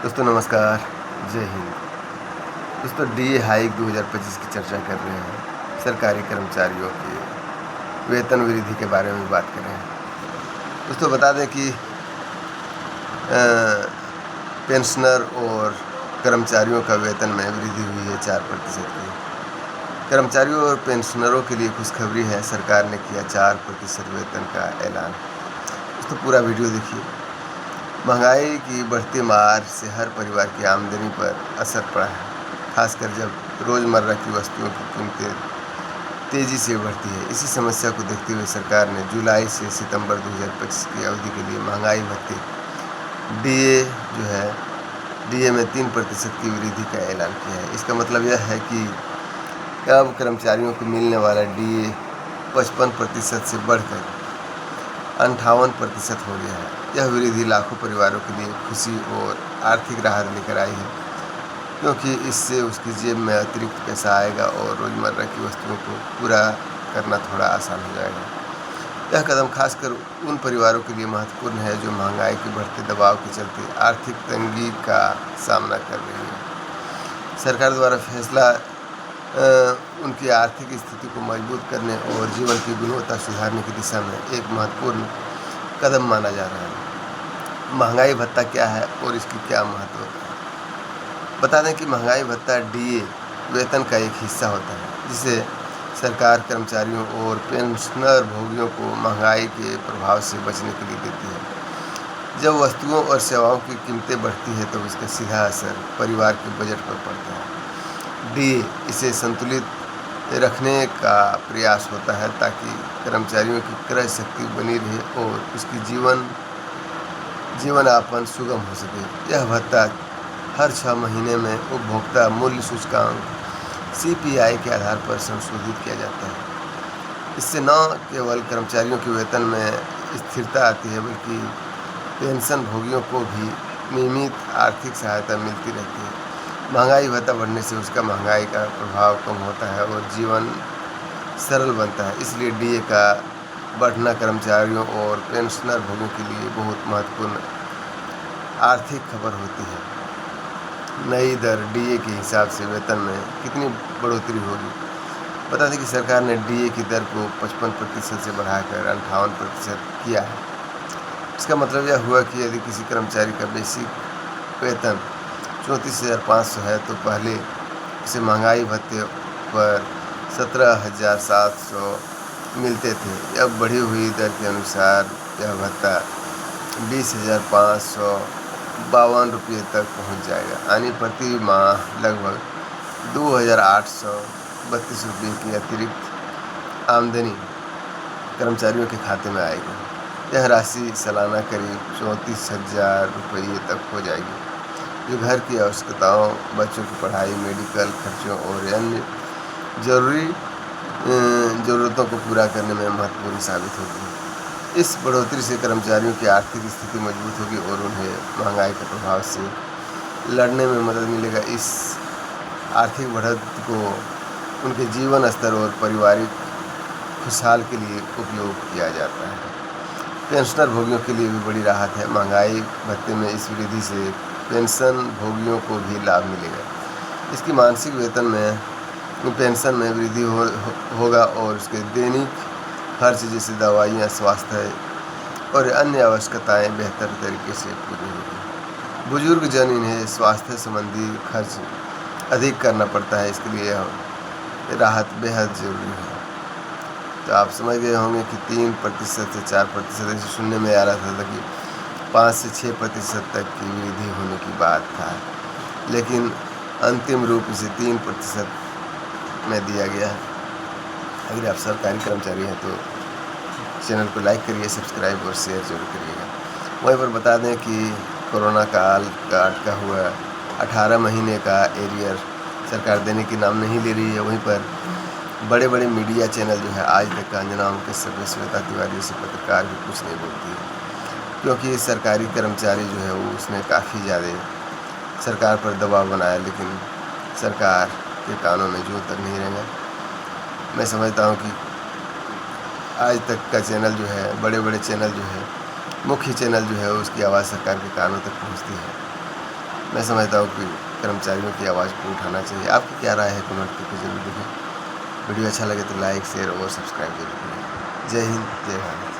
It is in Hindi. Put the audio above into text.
दोस्तों नमस्कार, जय हिंद। दोस्तों डीए हाइक 2025 की चर्चा कर रहे हैं। सरकारी कर्मचारियों के वेतन वृद्धि के बारे में बात कर रहे हैं। दोस्तों बता दें कि पेंशनर और कर्मचारियों का वेतन में वृद्धि हुई है 4% की। कर्मचारियों और पेंशनरों के लिए खुशखबरी है, सरकार ने किया 4% वेतन का ऐलान। दोस्तों पूरा वीडियो देखिए। महंगाई की बढ़ती मार से हर परिवार की आमदनी पर असर पड़ा है, खासकर जब रोज़मर्रा की वस्तुओं की कीमतें तेज़ी से बढ़ती है। इसी समस्या को देखते हुए सरकार ने जुलाई से सितंबर 2025 की अवधि के लिए महंगाई भत्ते डीए में 3% की वृद्धि का ऐलान किया है। इसका मतलब यह है कि अब कर्मचारियों को मिलने वाला डीए 55% से बढ़कर 58% हो गया है। यह वृद्धि लाखों परिवारों के लिए खुशी और आर्थिक राहत लेकर आई है, क्योंकि इससे उसकी जेब में अतिरिक्त पैसा आएगा और रोज़मर्रा की वस्तुओं को पूरा करना थोड़ा आसान हो जाएगा। यह कदम खासकर उन परिवारों के लिए महत्वपूर्ण है जो महंगाई के बढ़ते दबाव के चलते आर्थिक तंगी का सामना कर रही है। सरकार द्वारा फैसला उनकी आर्थिक स्थिति को मजबूत करने और जीवन की गुणवत्ता सुधारने की दिशा में एक महत्वपूर्ण कदम माना जा रहा है। महंगाई भत्ता क्या है और इसकी क्या महत्व है? बता दें कि महंगाई भत्ता डीए वेतन का एक हिस्सा होता है, जिसे सरकार कर्मचारियों और पेंशनर भोगियों को महंगाई के प्रभाव से बचने के लिए देती है। जब वस्तुओं और सेवाओं की कीमतें बढ़ती है तो इसका सीधा असर परिवार के बजट पर पड़ता है। डीए इसे संतुलित रखने का प्रयास होता है ताकि कर्मचारियों की क्रय शक्ति बनी रहे और उसकी जीवनयापन सुगम हो सके। यह भत्ता हर 6 महीने में उपभोक्ता मूल्य सूचकांक सीपीआई के आधार पर संशोधित किया जाता है। इससे न केवल कर्मचारियों के वेतन में स्थिरता आती है, बल्कि पेंशन भोगियों को भी नियमित आर्थिक सहायता मिलती रहती है। महंगाई भत्ता बढ़ने से उसका महंगाई का प्रभाव कम होता है और जीवन सरल बनता है। इसलिए डीए का बढ़ना कर्मचारियों और पेंशनर भोगियों के लिए बहुत महत्वपूर्ण आर्थिक खबर होती है। नई दर डीए के हिसाब से वेतन में कितनी बढ़ोतरी होगी? बता दें कि सरकार ने डीए की दर को 55% से बढ़ाकर 58% किया है। इसका मतलब यह हुआ कि यदि किसी कर्मचारी का बेसिक वेतन 34,500 है तो पहले उसे महंगाई भत्ते पर 17,700 मिलते थे। अब बढ़ी हुई दर के अनुसार यह भत्ता 20,552 रुपये तक पहुँच जाएगा, यानी प्रति माह लगभग 2,832 रुपये की अतिरिक्त आमदनी कर्मचारियों के खाते में आएगी। यह राशि सालाना करीब 34,000 रुपये तक हो जाएगी, जो घर की आवश्यकताओं, बच्चों की पढ़ाई, मेडिकल खर्चों और अन्य ज़रूरतों को पूरा करने में महत्वपूर्ण साबित होगी। इस बढ़ोतरी से कर्मचारियों की आर्थिक स्थिति मजबूत होगी और उन्हें महंगाई के प्रभाव से लड़ने में मदद मिलेगा। इस आर्थिक बढ़त को उनके जीवन स्तर और पारिवारिक खुशहाल के लिए उपयोग किया जाता है। पेंशनर भोगियों के लिए भी बड़ी राहत है। महंगाई भत्ते में इस वृद्धि से पेंशन भोगियों को भी लाभ मिलेगा। इसकी मासिक वेतन में पेंशन में वृद्धि होगा और उसके दैनिक खर्च जैसे दवाइयाँ, स्वास्थ्य और अन्य आवश्यकताएं बेहतर तरीके से पूरी होगी। बुजुर्ग जन इन्हें स्वास्थ्य संबंधी खर्च अधिक करना पड़ता है, इसके लिए यह राहत बेहद ज़रूरी है। तो आप समझ गए होंगे कि 3% से 4% ऐसे सुनने में आ रहा था कि 5 से 6% तक की वृद्धि होने की बात था, लेकिन अंतिम रूप से 3% में दिया गया है। अगर आप सरकारी कर्मचारी हैं तो चैनल को लाइक करिए, सब्सक्राइब और शेयर जरूर करिएगा। वहीं पर बता दें कि कोरोना काल का अटका हुआ 18 महीने का एरियर सरकार देने की नाम नहीं ले रही है। वहीं पर बड़े बड़े मीडिया चैनल जो है आज तक अंजना मुकेश श्वेता तिवारी जैसे पत्रकार भी कुछ नहीं बोलती है, क्योंकि सरकारी कर्मचारी जो है वो उसने काफ़ी ज़्यादा सरकार पर दबाव बनाया, लेकिन सरकार के कानों में जो तक नहीं रहेगा। मैं समझता हूँ कि आज तक का चैनल जो है, बड़े बड़े चैनल जो है, मुख्य चैनल जो है, उसकी आवाज़ सरकार के कानों तक पहुँचती है। मैं समझता हूँ कि कर्मचारियों की आवाज़ को उठाना चाहिए। आपकी क्या राय है कमेंट करके ज़रूर लिखें। वीडियो अच्छा लगे तो लाइक, शेयर और सब्सक्राइब जरूर करें। जय हिंद, जय भारत।